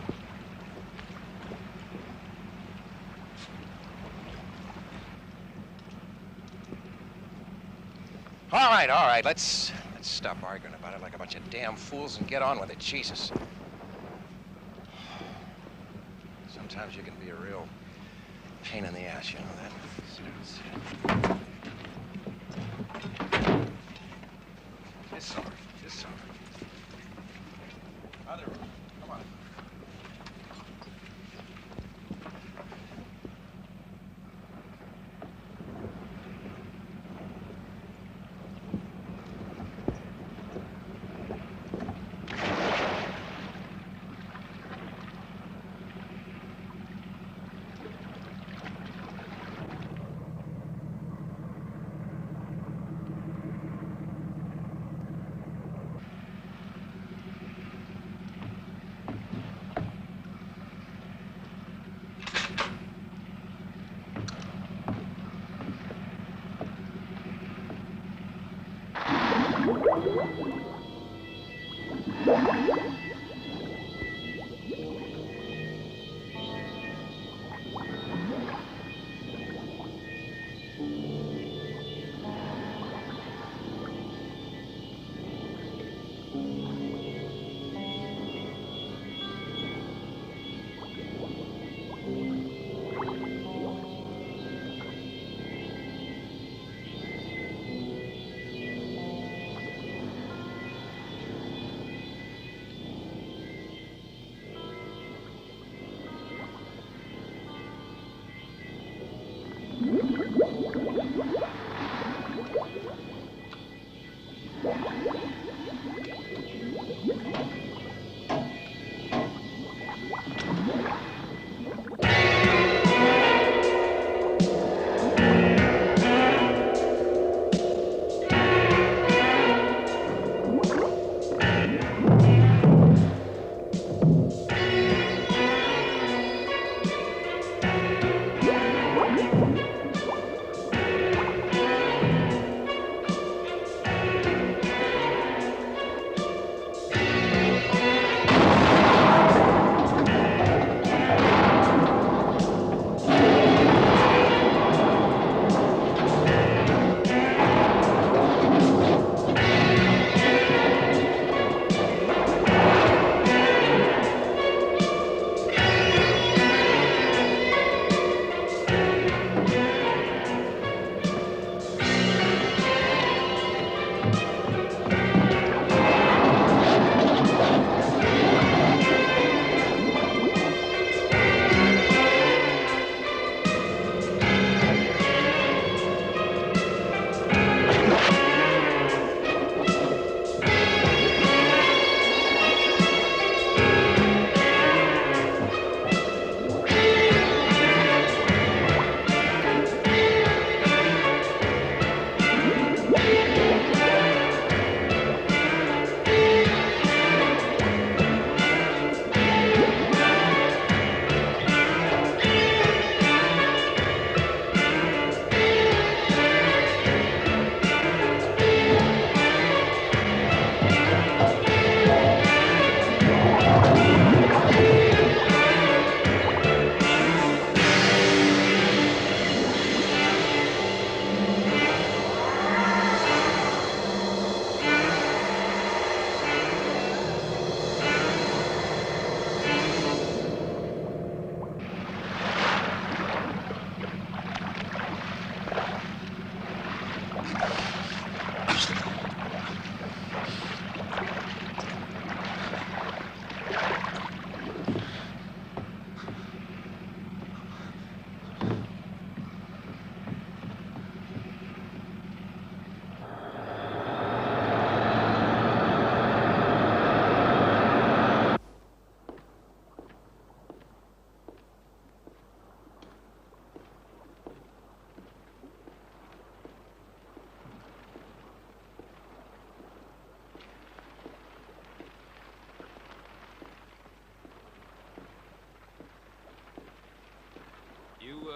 All right, let's stop arguing about it like a bunch of damn fools and get on with it, Jesus. Sometimes you can be a real pain in the ass, you know that? It's over, it's over. Other room, come on.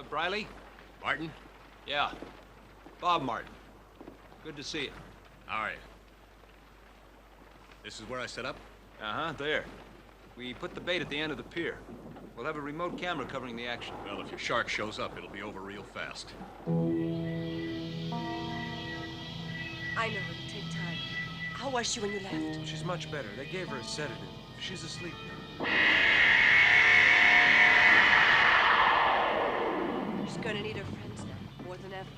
Briley? Martin? Yeah. Bob Martin. Good to see you. How are you? This is where I set up? Uh-huh, there. We put the bait at the end of the pier. We'll have a remote camera covering the action. Well, if your shark shows up, it'll be over real fast. I know it'll take time. How was she when you left? She's much better. They gave her a sedative. She's asleep now. She's gonna need her friends now, more than ever.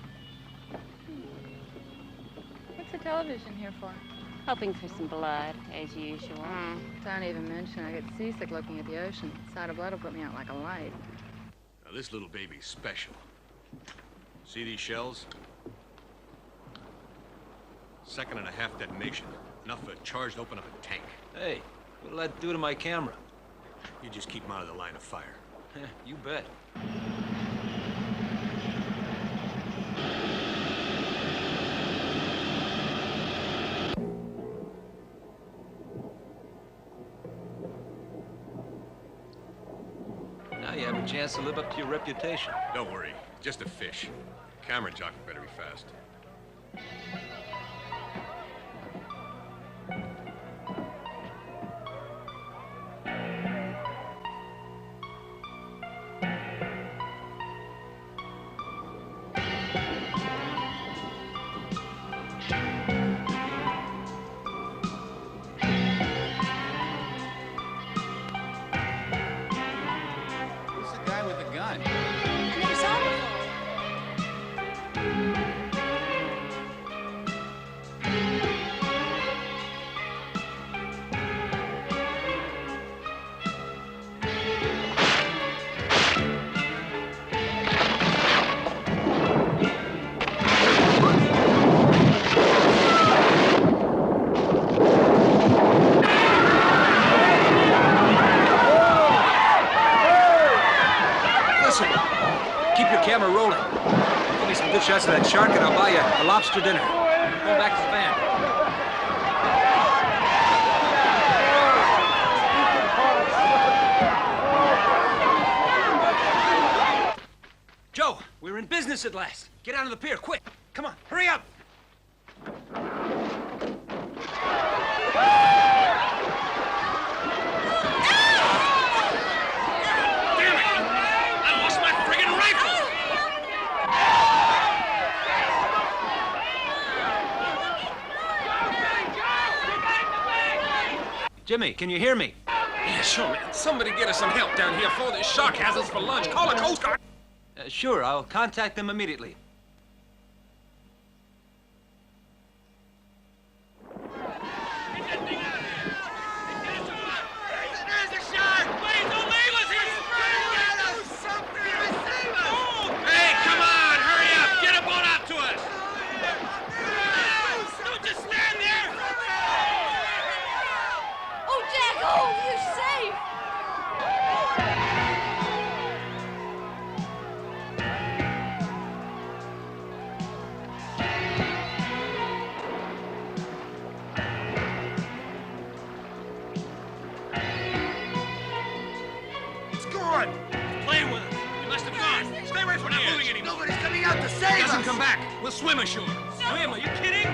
What's the television here for? Hoping for some blood, as usual. Don't even mention I get seasick looking at the ocean. Sight of blood will put me out like a light. Now, this little baby's special. See these shells? 2.5 detonation. Enough to charge to open up a tank. Hey, what'll that do to my camera? You just keep them out of the line of fire. You bet. Now you have a chance to live up to your reputation. Don't worry, just a fish. Camera jockey better be fast. Who's the guy with the gun? He's on the phone. Listen, keep your camera rolling. Give me some good shots of that shark and I'll buy you a lobster dinner. Go back to the van. Joe, we're in business at last. Get out of the pier, quick. Come on, hurry up. I lost my friggin' rifle! Jimmy, can you hear me? Yeah, sure, man. Somebody get us some help down here before this shark has us for lunch. Call a Coast Guard. Sure, I'll contact them immediately. There's a shark! Please don't leave us! He's something to save us! Hey, come on! Hurry up! Get a boat out to us! Don't just stand there! Oh, Jack! Oh, you're safe! It's gone! Playing with us. You must have gone. Stay away from the moving anymore. Nobody's coming out to save Doesn't us! come back. We'll swim ashore. Swim? Are you kidding?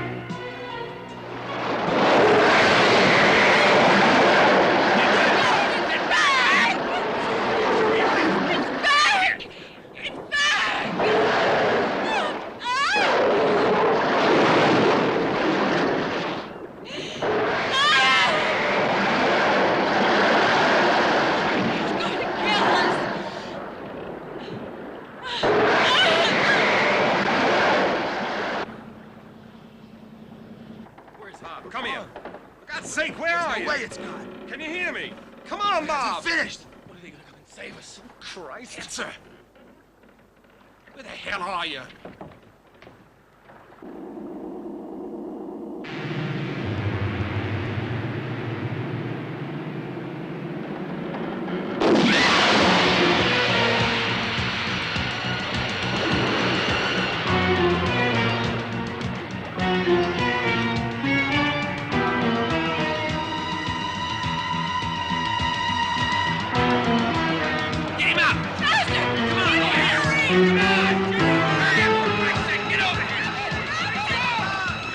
Where's Bob? Come here. For God's sake, where are you? No way it's gone. Can you hear me? Come on, Bob. It's finished. When are they gonna come and save us? Christ. Answer! Where the hell are you? Get him out! Faster! Come on, over here!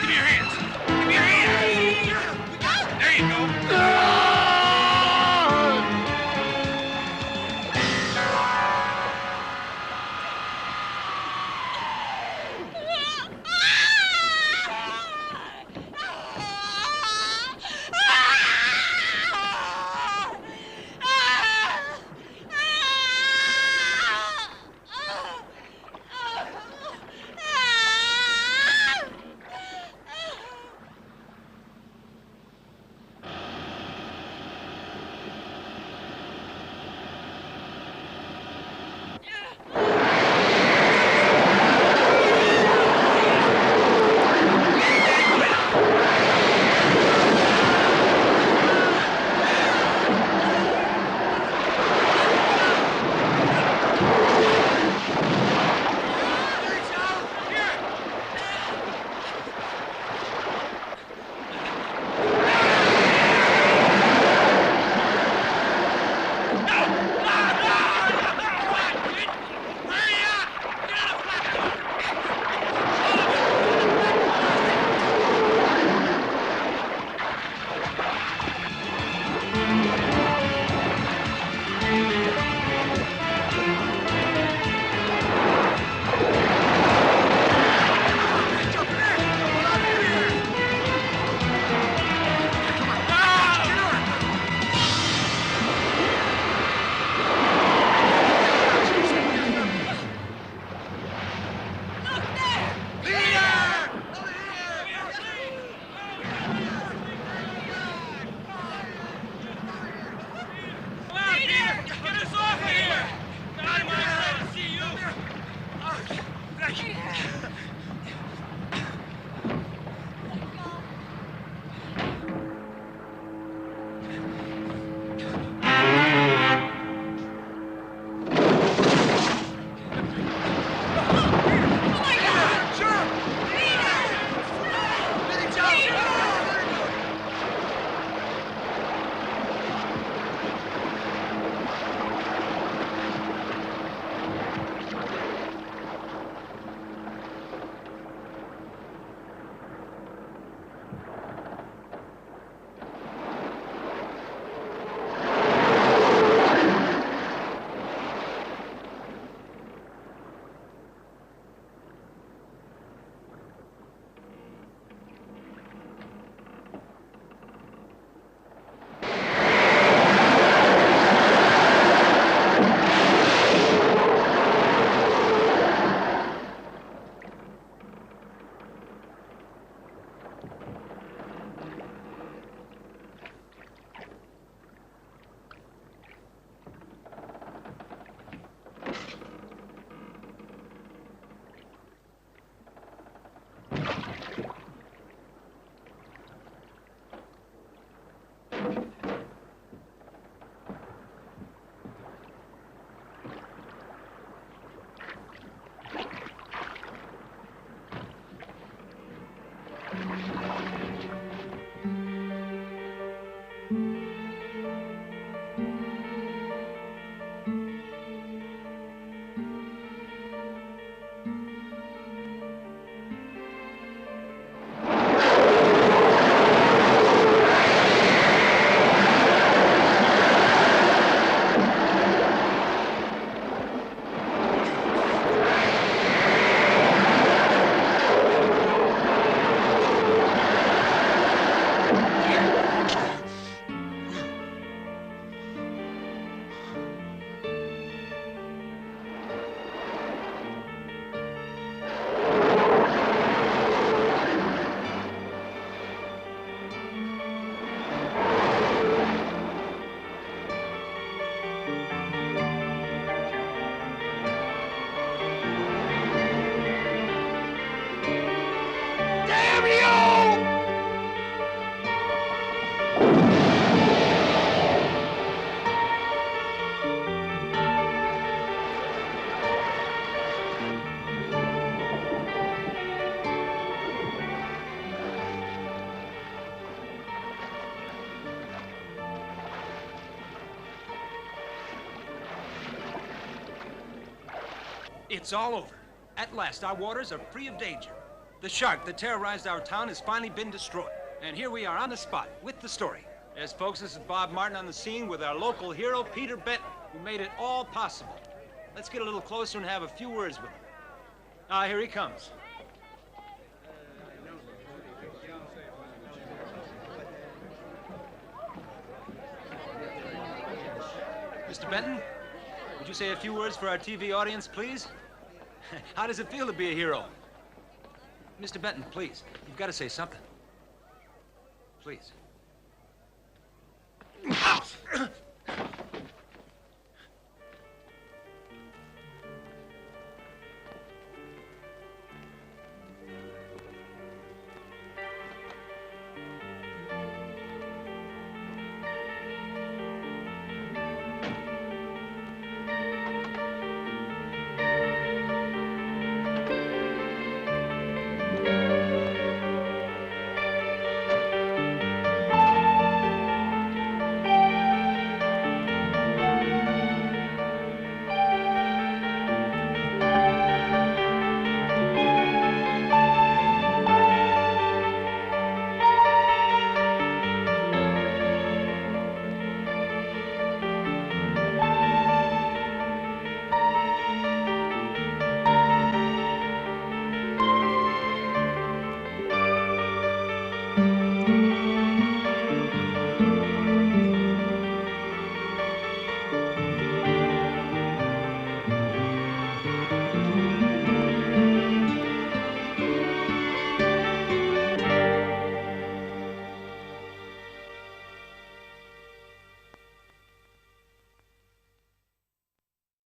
me your hands! Give me your hands! There you go! It's all over. At last, our waters are free of danger. The shark that terrorized our town has finally been destroyed. And here we are on the spot with the story. Yes, folks, this is Bob Martin on the scene with our local hero, Peter Benton, who made it all possible. Let's get a little closer and have a few words with him. Ah, here he comes. Mr. Benton, would you say a few words for our TV audience, please? How does it feel to be a hero? Mr. Benton, please, you've got to say something. Please.